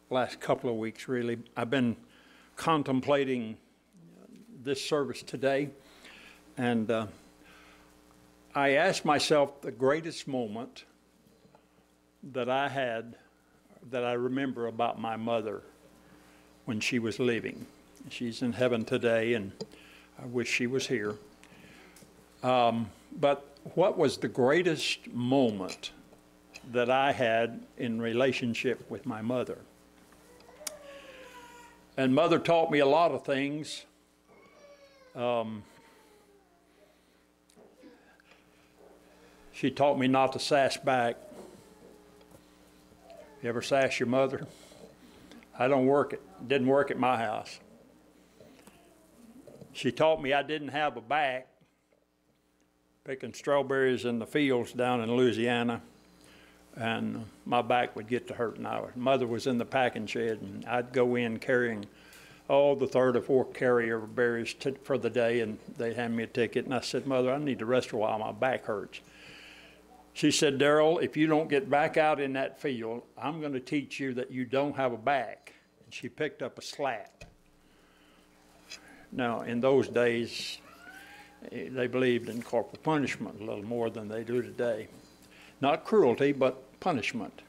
last couple of weeks, really. I've been contemplating this service today, and I asked myself the greatest moment that I had, that I remember about my mother when she was living. She's in heaven today, and I wish she was here. But what was the greatest moment that I had in relationship with my mother? And Mother taught me a lot of things. She taught me not to sass back. You ever sass your mother? I don't work it. Didn't work at my house. She taught me I didn't have a back, picking strawberries in the fields down in Louisiana, and my back would get to hurting. Mother was in the packing shed, and I'd go in carrying all the third or fourth carrier of berries for the day, and they'd hand me a ticket, and I said, Mother, I need to rest a while, my back hurts. She said, Darrell, if you don't get back out in that field, I'm going to teach you that you don't have a back. And she picked up a slat. Now, in those days, they believed in corporal punishment a little more than they do today. Not cruelty, but punishment.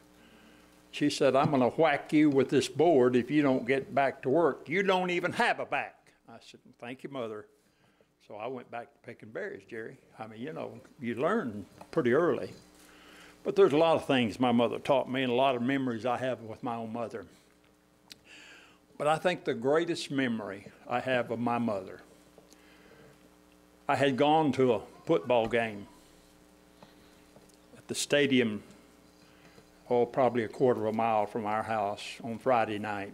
She said, I'm going to whack you with this board if you don't get back to work. You don't even have a back. I said, thank you, Mother. So I went back to picking berries, Jerry. I mean, you know, you learn pretty early. But there's a lot of things my mother taught me and a lot of memories I have with my own mother. But I think the greatest memory I have of my mother, I had gone to a football game at the stadium, probably a quarter of a mile from our house on Friday night.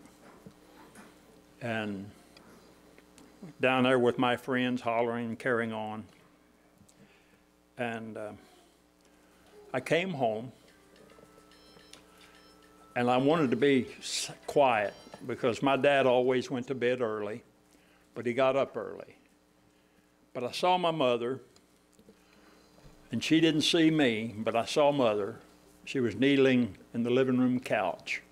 And down there with my friends, hollering and carrying on. And I came home, and I wanted to be quiet because my dad always went to bed early, but he got up early. But I saw my mother, and she didn't see me, but I saw Mother. She was kneeling in the living room couch.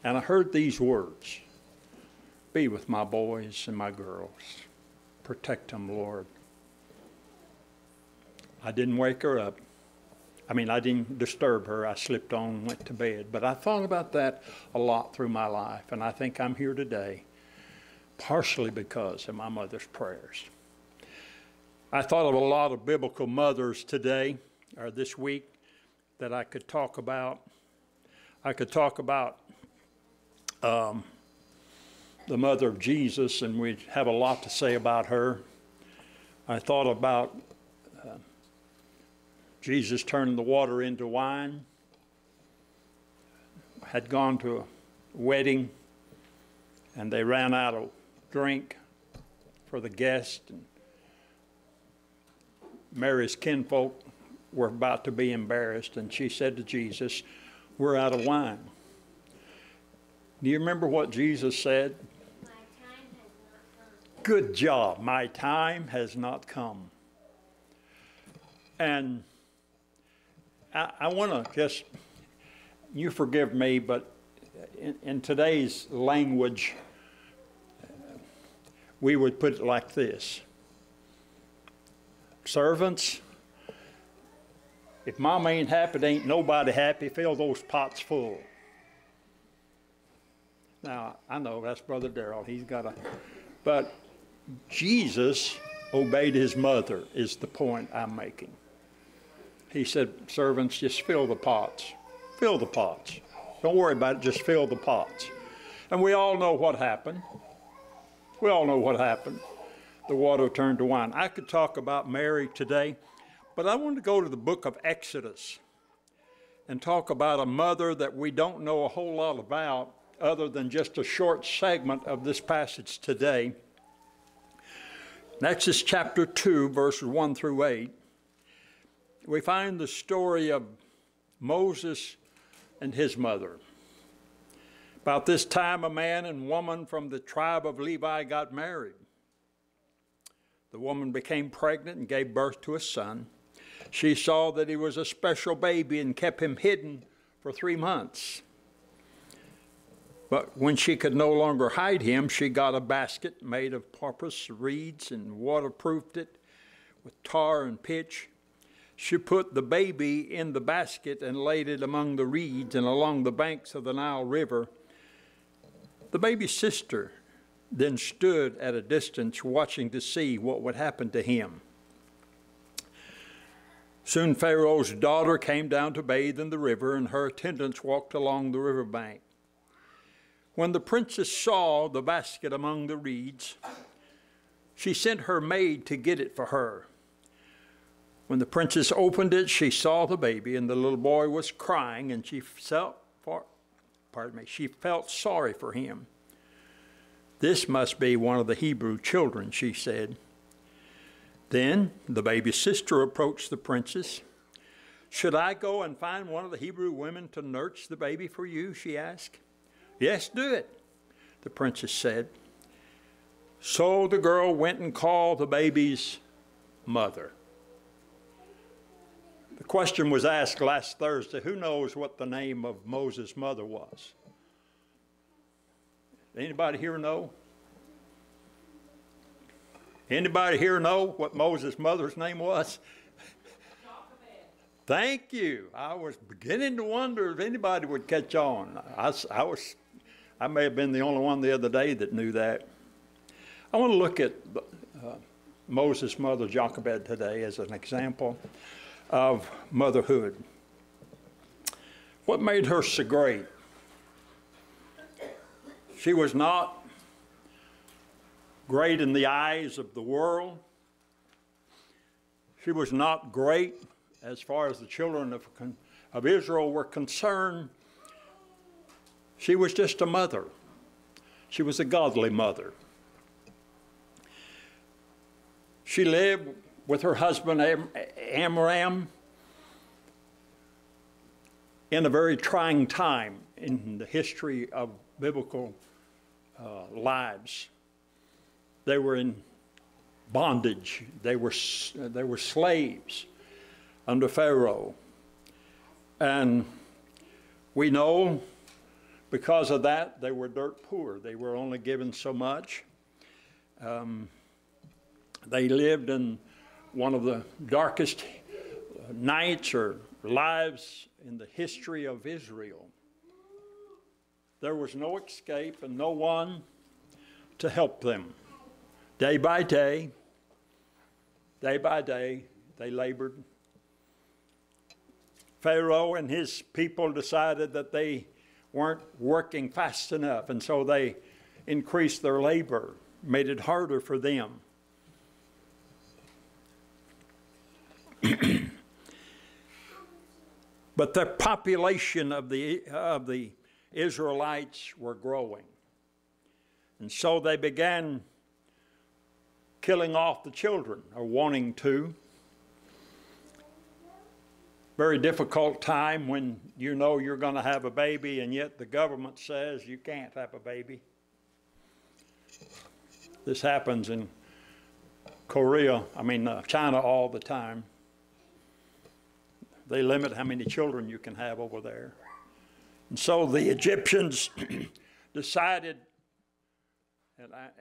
And I heard these words, be with my boys and my girls. Protect them, Lord. I didn't wake her up. I mean, I didn't disturb her. I slipped on and went to bed. But I thought about that a lot through my life, and I think I'm here today partially because of my mother's prayers. I thought of a lot of biblical mothers today, or this week, that I could talk about. I could talk about the mother of Jesus, and we'd have a lot to say about her. I thought about Jesus turning the water into wine. Had gone to a wedding, and they ran out of drink for the guests. And Mary's kinfolk were about to be embarrassed, and she said to Jesus, we're out of wine. Do you remember what Jesus said? My time has not come. Good job. My time has not come. And I want to just, you forgive me, but in today's language, we would put it like this. Servants, if Mama ain't happy, ain't nobody happy. Fill those pots full. Now, I know that's Brother Darrell. He's got a, but Jesus obeyed his mother is the point I'm making. He said, servants, just fill the pots. Fill the pots. Don't worry about it, just fill the pots. And we all know what happened. We all know what happened. The water turned to wine. I could talk about Mary today, but I want to go to the book of Exodus and talk about a mother that we don't know a whole lot about other than just a short segment of this passage today. In Exodus chapter 2, verses 1 through 8, we find the story of Moses and his mother. About this time, a man and woman from the tribe of Levi got married. The woman became pregnant and gave birth to a son. She saw that he was a special baby and kept him hidden for 3 months. But when she could no longer hide him, she got a basket made of papyrus reeds and waterproofed it with tar and pitch. She put the baby in the basket and laid it among the reeds and along the banks of the Nile River. The baby's sister then stood at a distance watching to see what would happen to him. Soon Pharaoh's daughter came down to bathe in the river, and her attendants walked along the riverbank. When the princess saw the basket among the reeds, she sent her maid to get it for her. When the princess opened it, she saw the baby, and the little boy was crying, and she felt sorry for him. "This must be one of the Hebrew children," she said. Then the baby's sister approached the princess. "Should I go and find one of the Hebrew women to nurse the baby for you?" she asked. "Yes, do it," the princess said. So the girl went and called the baby's mother. The question was asked last Thursday, who knows what the name of Moses' mother was? Anybody here know? Anybody here know what Moses' mother's name was? Thank you. I was beginning to wonder if anybody would catch on. I may have been the only one the other day that knew that. I want to look at Moses' mother, Jochebed, today as an example of motherhood. What made her so great? She was not great in the eyes of the world. She was not great as far as the children of Israel were concerned. She was just a mother. She was a godly mother. She lived with her husband Amram in a very trying time in the history of biblical lives. They were in bondage. They were slaves under Pharaoh. And we know because of that they were dirt poor. They were only given so much. They lived in one of the darkest nights or lives in the history of Israel. There was no escape and no one to help them. Day by day, they labored. Pharaoh and his people decided that they weren't working fast enough, and so they increased their labor, made it harder for them. But the population of the Israelites were growing. And so they began killing off the children, or wanting to. Very difficult time when you know you're going to have a baby and yet the government says you can't have a baby. This happens in China all the time. They limit how many children you can have over there. And so the Egyptians decided,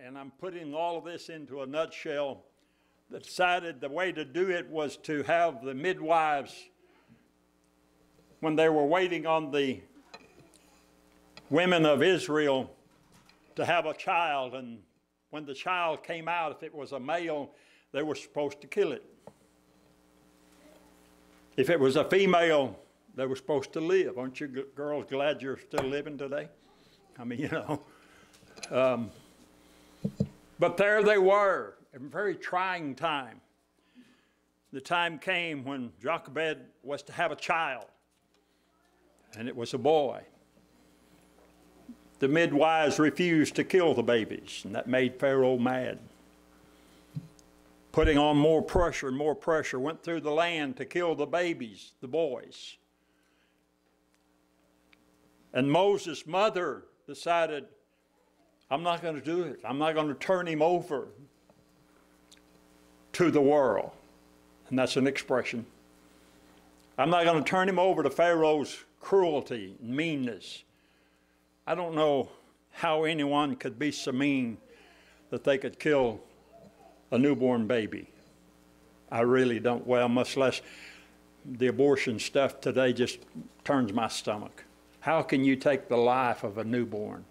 and I'm putting all of this into a nutshell, decided the way to do it was to have the midwives, when they were waiting on the women of Israel to have a child, and when the child came out, if it was a male, they were supposed to kill it. If it was a female, they were supposed to live. Aren't you girls glad you're still living today? I mean, you know. But there they were, a very trying time. The time came when Jochebed was to have a child, and it was a boy. The midwives refused to kill the babies, and that made Pharaoh mad. Putting on more pressure, went through the land to kill the babies, the boys. And Moses' mother decided, I'm not going to do it. I'm not going to turn him over to the world. And that's an expression. I'm not going to turn him over to Pharaoh's cruelty and meanness. I don't know how anyone could be so mean that they could kill a newborn baby. I really don't. Well, much less the abortion stuff today just turns my stomach. How can you take the life of a newborn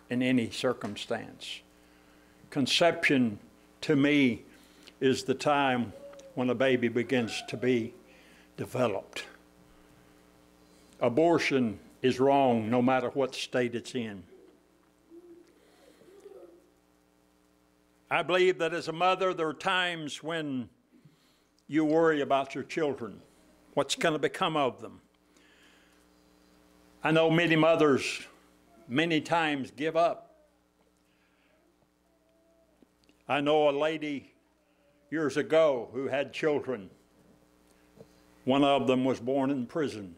in any circumstance? Conception, to me, is the time when a baby begins to be developed. Abortion is wrong no matter what state it's in. I believe that as a mother, there are times when you worry about your children, what's going to become of them. I know many mothers many times give up. I know a lady years ago who had children. One of them was born in prison.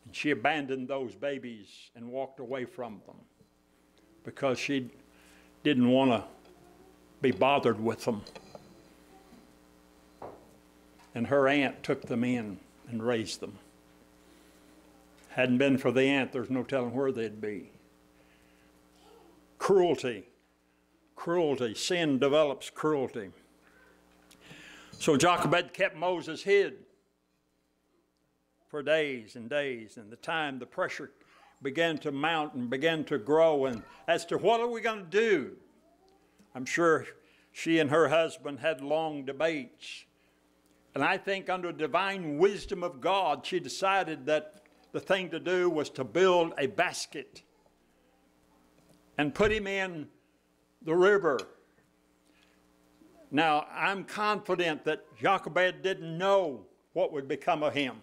And she abandoned those babies and walked away from them because she didn't want to be bothered with them. And her aunt took them in and raised them. Hadn't been for the aunt, there's no telling where they'd be. Cruelty. Sin develops cruelty. So Jochebed kept Moses hid for days and days, and the pressure began to mount and began to grow, and as to what are we going to do? I'm sure she and her husband had long debates. And I think under divine wisdom of God, she decided that the thing to do was to build a basket and put him in the river. Now, I'm confident that Jochebed didn't know what would become of him.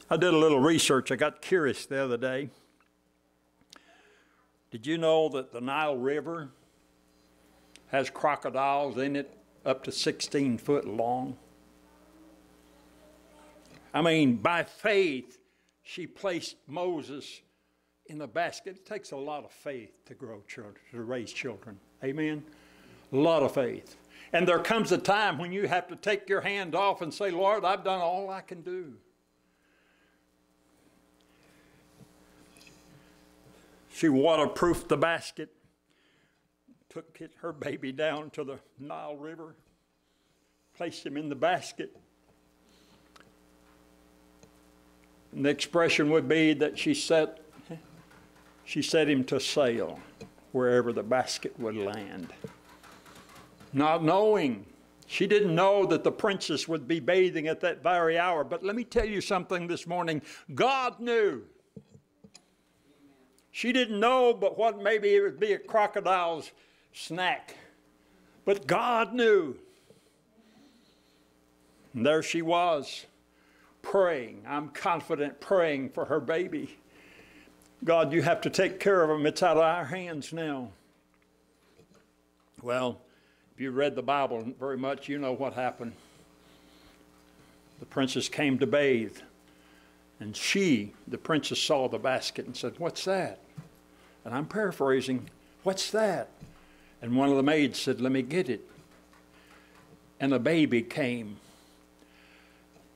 I did a little research. I got curious the other day. Did you know that the Nile River has crocodiles in it up to 16 foot long? I mean, by faith, she placed Moses in a basket. It takes a lot of faith to grow children, to raise children. Amen? A lot of faith. And there comes a time when you have to take your hand off and say, Lord, I've done all I can do. She waterproofed the basket, took her baby down to the Nile River, placed him in the basket. And the expression would be that she set him to sail wherever the basket would land. Not knowing, she didn't know that the princess would be bathing at that very hour. But let me tell you something this morning. God knew. She didn't know but what maybe it would be a crocodile's snack. But God knew. And there she was, praying. I'm confident praying for her baby. God, you have to take care of him. It's out of our hands now. Well, if you read the Bible very much, you know what happened. The princess came to bathe. And the princess, saw the basket and said, "What's that?" And I'm paraphrasing, "What's that?" And one of the maids said, "Let me get it." And a baby came.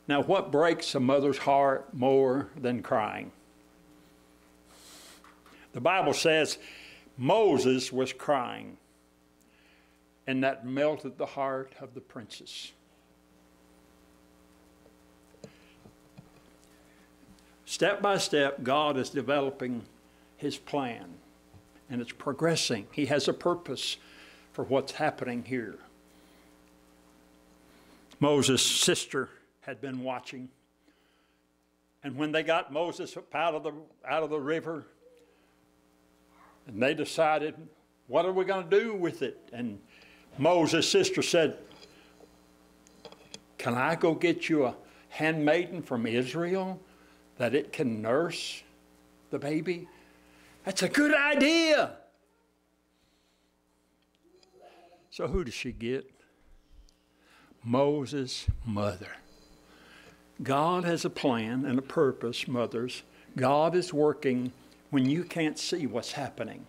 Now, what breaks a mother's heart more than crying? The Bible says Moses was crying, and that melted the heart of the princess. Step by step, God is developing his plan, and it's progressing. He has a purpose for what's happening here. Moses' sister had been watching, and when they got Moses up out of the river, and they decided, what are we going to do with it? And Moses' sister said, "Can I go get you a handmaiden from Israel that it can nurse the baby?" That's a good idea. So who does she get? Moses' mother. God has a plan and a purpose, mothers. God is working when you can't see what's happening.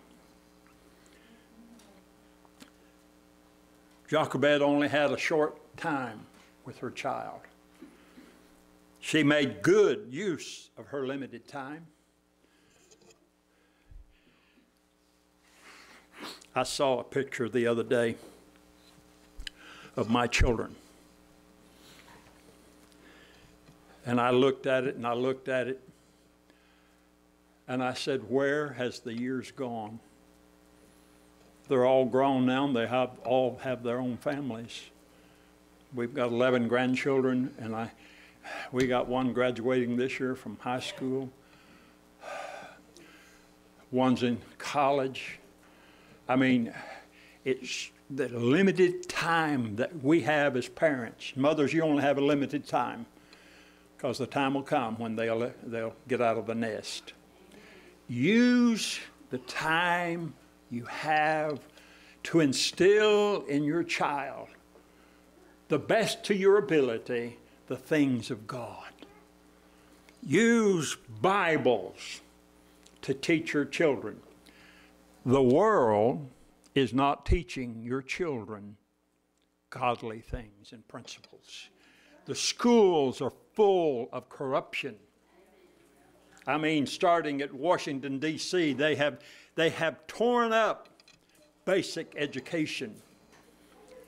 Jochebed only had a short time with her child. She made good use of her limited time. I saw a picture the other day of my children. And I looked at it and I looked at it. And I said, where has the years gone? They're all grown now and they all have their own families. We've got 11 grandchildren, and we got one graduating this year from high school. One's in college. I mean, it's the limited time that we have as parents. Mothers, you only have a limited time, because the time will come when they'll get out of the nest. Use the time you have to instill in your child, the best to your ability, the things of God. Use Bibles to teach your children. The world is not teaching your children godly things and principles. The schools are full of corruption. I mean, starting at Washington, D.C., they have torn up basic education,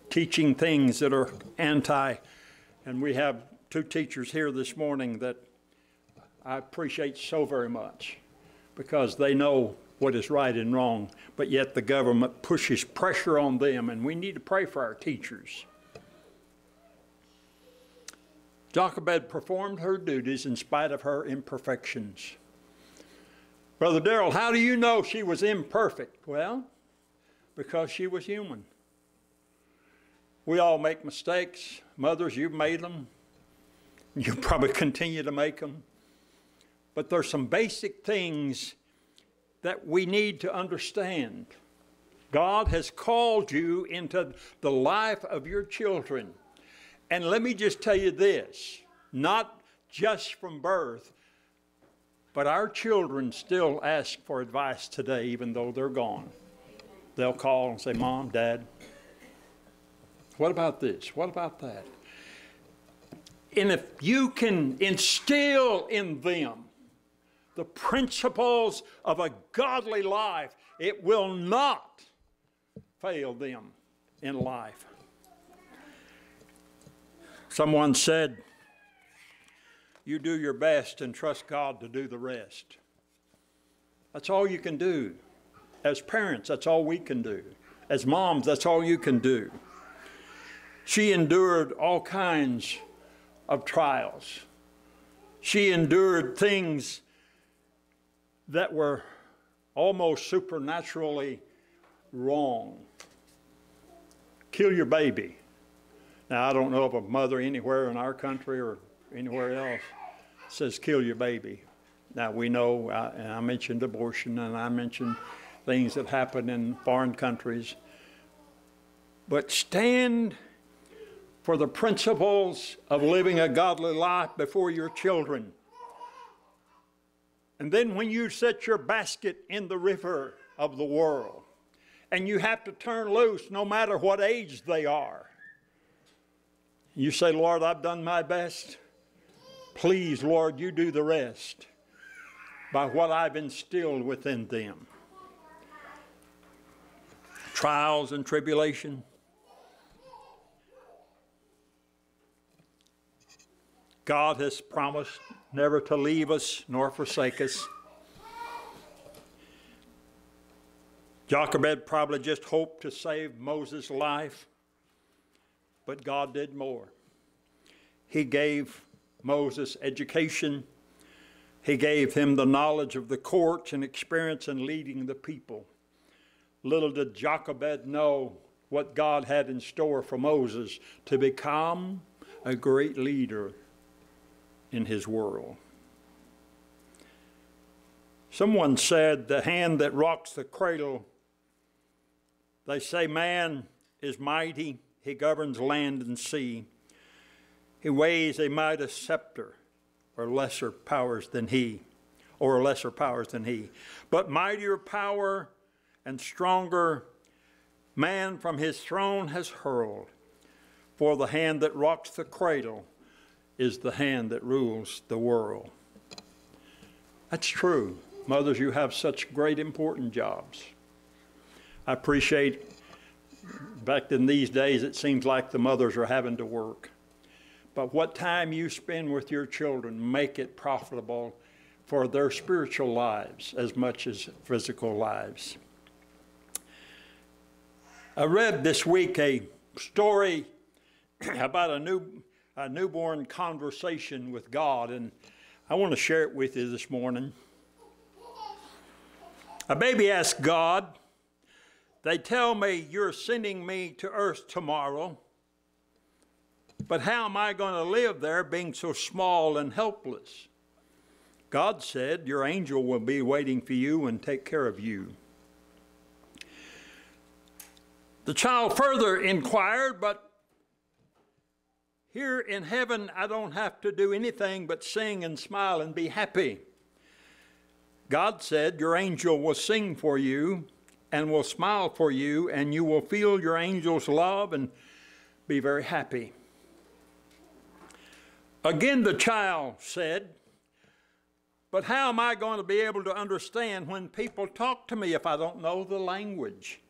teaching things that are anti. And we have two teachers here this morning that I appreciate so very much, because they know what is right and wrong, but yet the government pushes pressure on them, and we need to pray for our teachers. Jochebed performed her duties in spite of her imperfections. Brother Darrell, how do you know she was imperfect? Well, because she was human. We all make mistakes. Mothers, you've made them. You probably continue to make them. But there's some basic things that we need to understand. God has called you into the life of your children. And let me just tell you this, not just from birth, but our children still ask for advice today, even though they're gone. They'll call and say, Mom, Dad, what about this? What about that? And if you can instill in them the principles of a godly life, it will not fail them in life. Someone said, you do your best and trust God to do the rest. That's all you can do. As parents, that's all we can do. As moms, that's all you can do. She endured all kinds of trials. She endured things that were almost supernaturally wrong. Kill your baby. Now, I don't know of a mother anywhere in our country or anywhere else says kill your baby. Now, we know, and I mentioned abortion, and I mentioned things that happen in foreign countries. But stand for the principles of living a godly life before your children. And then when you set your basket in the river of the world, and you have to turn loose no matter what age they are, you say, Lord, I've done my best. Please, Lord, you do the rest by what I've instilled within them. Trials and tribulation. God has promised never to leave us nor forsake us. Jochebed probably just hoped to save Moses' life, but God did more. He gave Moses education. He gave him the knowledge of the courts and experience in leading the people. Little did Jochebed know what God had in store for Moses to become a great leader in his world. Someone said, the hand that rocks the cradle, they say man is mighty, he governs land and sea. He weighs a mighty scepter, or lesser powers than he. But mightier power and stronger man from his throne has hurled. For the hand that rocks the cradle is the hand that rules the world. That's true. Mothers, you have such great, important jobs. I appreciate, back in these days, it seems like the mothers are having to work. But what time you spend with your children, make it profitable for their spiritual lives as much as physical lives. I read this week a story about a newborn conversation with God, and I want to share it with you this morning. A baby asked God, "They tell me you're sending me to earth tomorrow, but how am I going to live there being so small and helpless?" God said, "Your angel will be waiting for you and take care of you." The child further inquired, "But here in heaven, I don't have to do anything but sing and smile and be happy." God said, "Your angel will sing for you and will smile for you, and you will feel your angel's love and be very happy." Again, the child said, "But how am I going to be able to understand when people talk to me if I don't know the language?"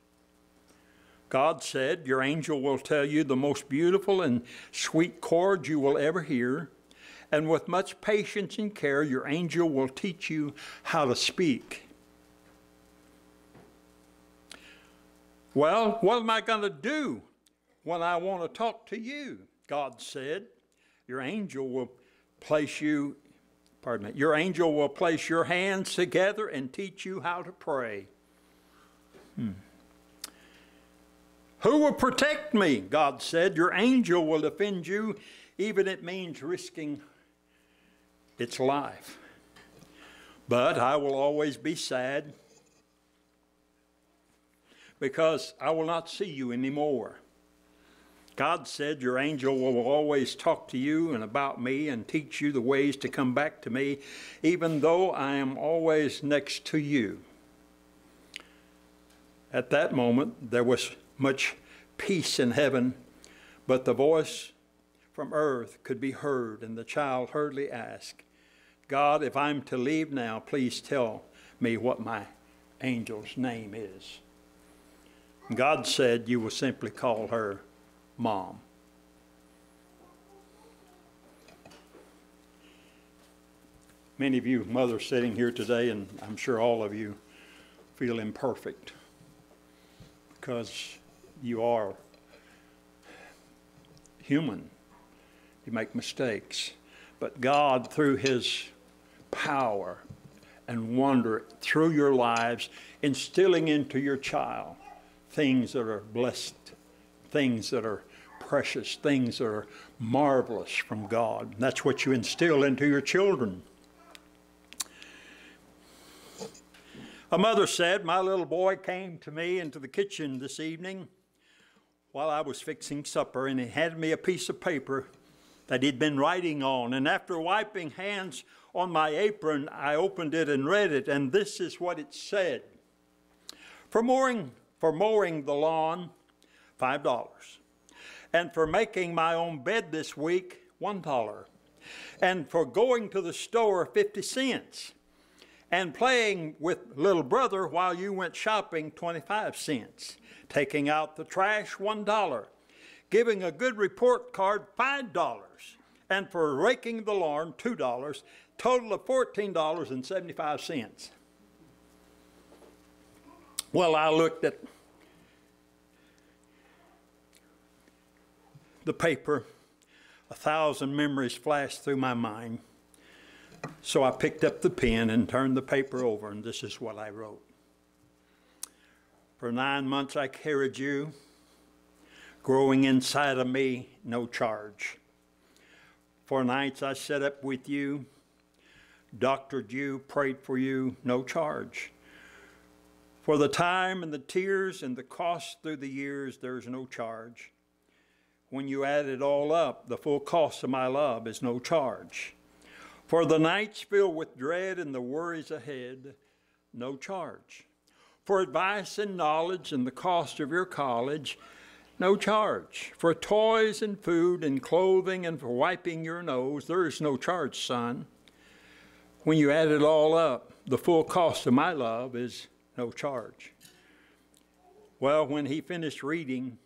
God said, "Your angel will tell you the most beautiful and sweet chords you will ever hear, and with much patience and care, your angel will teach you how to speak." "Well, what am I going to do when I want to talk to you?" God said, Your angel will place your hands together and teach you how to pray." "Who will protect me?" God said. "Your angel will defend you, even if it means risking its life. But I will always be sad because I will not see you anymore." God said, "Your angel will always talk to you and about me and teach you the ways to come back to me, even though I am always next to you." At that moment, there was much peace in heaven, but the voice from earth could be heard, and the child hurriedly asked, "God, if I'm to leave now, please tell me what my angel's name is." God said, "You will simply call her Mom." Many of you mothers sitting here today, and I'm sure all of you, feel imperfect because you are human. You make mistakes. But God, through His power and wonder through your lives, instilling into your child things that are blessed, things that are precious, things that are marvelous from God. And that's what you instill into your children. A mother said, "My little boy came to me into the kitchen this evening while I was fixing supper, and he handed me a piece of paper that he'd been writing on. And after wiping hands on my apron, I opened it and read it, and this is what it said. For mowing the lawn, $5. And for making my own bed this week, $1. And for going to the store, 50 cents. And playing with little brother while you went shopping, 25 cents. Taking out the trash, $1. Giving a good report card, $5. And for raking the lawn, $2. Total of $14.75. Well, I looked at the paper. 1,000 memories flashed through my mind. So I picked up the pen and turned the paper over, and this is what I wrote. For 9 months I carried you, growing inside of me, no charge. For nights I sat up with you, doctored you, prayed for you, no charge. For the time and the tears and the cost through the years, there's no charge. When you add it all up, the full cost of my love is no charge. For the nights filled with dread and the worries ahead, no charge. For advice and knowledge and the cost of your college, No charge. For toys and food and clothing and for wiping your nose, there is no charge, son. When you add it all up, the full cost of my love is no charge. Well, when he finished reading,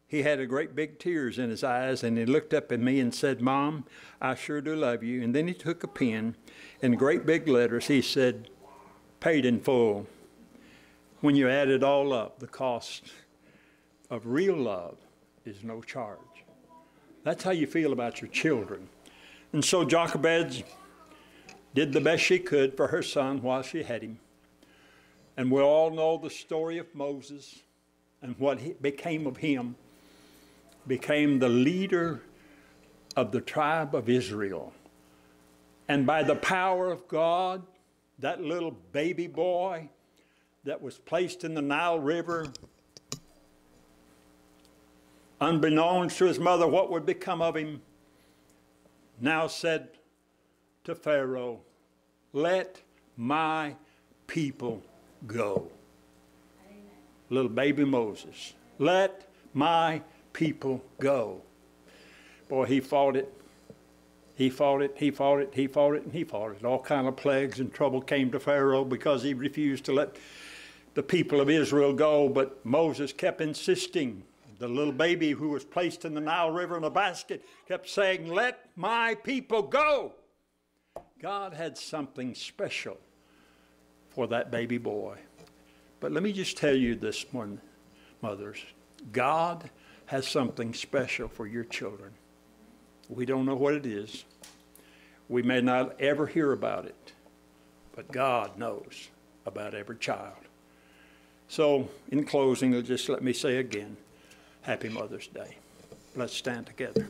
he had a great big tears in his eyes, and he looked up at me and said, Mom, I sure do love you. And then he took a pen, in great big letters, he said, paid in full. When you add it all up, the cost of real love is no charge. That's how you feel about your children. And so Jochebed did the best she could for her son while she had him. And we all know the story of Moses and what became of him. Became the leader of the tribe of Israel. And by the power of God, that little baby boy that was placed in the Nile River, unbeknownst to his mother what would become of him, now said to Pharaoh, let my people go. Amen. Little baby Moses, let my people go. Boy, he fought it. He fought it, he fought it, he fought it, and he fought it. All kind of plagues and trouble came to Pharaoh because he refused to let the people of Israel go. But Moses kept insisting. The little baby who was placed in the Nile River in a basket kept saying, let my people go. God had something special for that baby boy. But let me just tell you this morning, mothers, God has something special for your children. We don't know what it is. We may not ever hear about it, but God knows about every child. So, in closing, just let me say again, Happy Mother's Day. Let's stand together.